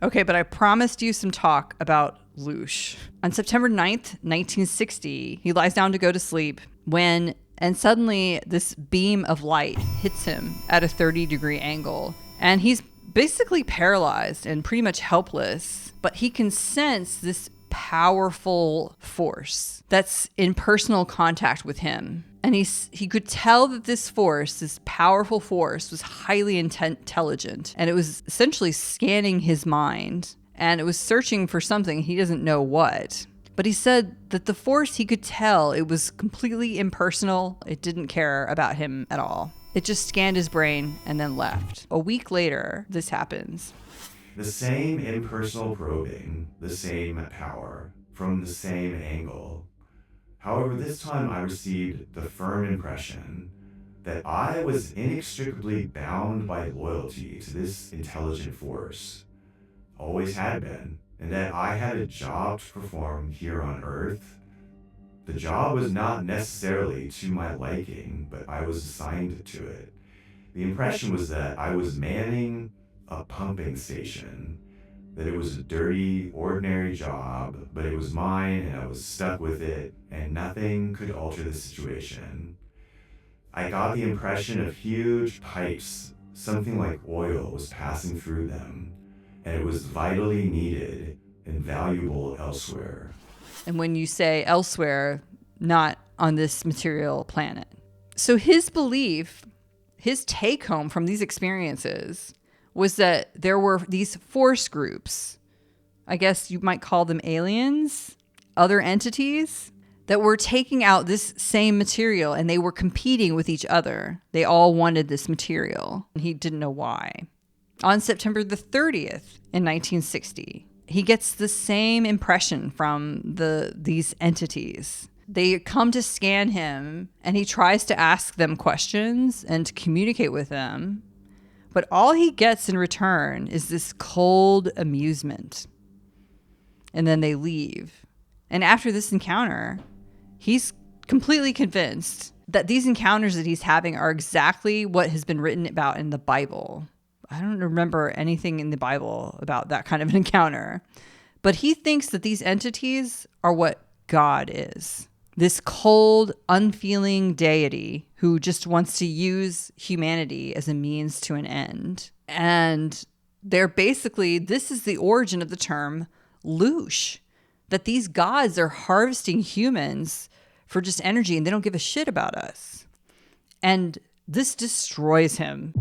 Okay, but I promised you some talk about Loosh. On September 9th, 1960, he lies down to go to sleep and suddenly this beam of light hits him at a 30-degree angle. And he's basically paralyzed and pretty much helpless, but he can sense this powerful force that's in personal contact with him. And he could tell that this powerful force, was highly intelligent. And it was essentially scanning his mind. And it was searching for something, he doesn't know what. But he said that the force, he could tell it was completely impersonal. It didn't care about him at all. It just scanned his brain and then left. A week later, this happens. The same impersonal probing, the same power, from the same angle. However, this time I received the firm impression that I was inextricably bound by loyalty to this intelligent force. Always had been, and that I had a job to perform here on Earth. The job was not necessarily to my liking, but I was assigned to it. The impression was that I was manning a pumping station, that it was a dirty, ordinary job, but it was mine and I was stuck with it, and nothing could alter the situation. I got the impression of huge pipes, something like oil was passing through them, and it was vitally needed and valuable elsewhere. And when you say elsewhere, not on this material planet. So his belief, his take home from these experiences was that there were these force groups, I guess you might call them aliens, other entities, that were taking out this same material, and they were competing with each other. They all wanted this material, and he didn't know why. On September the 30th in 1960, he gets the same impression from these entities. They come to scan him, and he tries to ask them questions and to communicate with them. But all he gets in return is this cold amusement. And then they leave. And after this encounter, he's completely convinced that these encounters that he's having are exactly what has been written about in the Bible. I don't remember anything in the Bible about that kind of an encounter. But he thinks that these entities are what God is. This cold, unfeeling deity who just wants to use humanity as a means to an end. And this is the origin of the term Loosh, that these gods are harvesting humans for just energy and they don't give a shit about us. And this destroys him.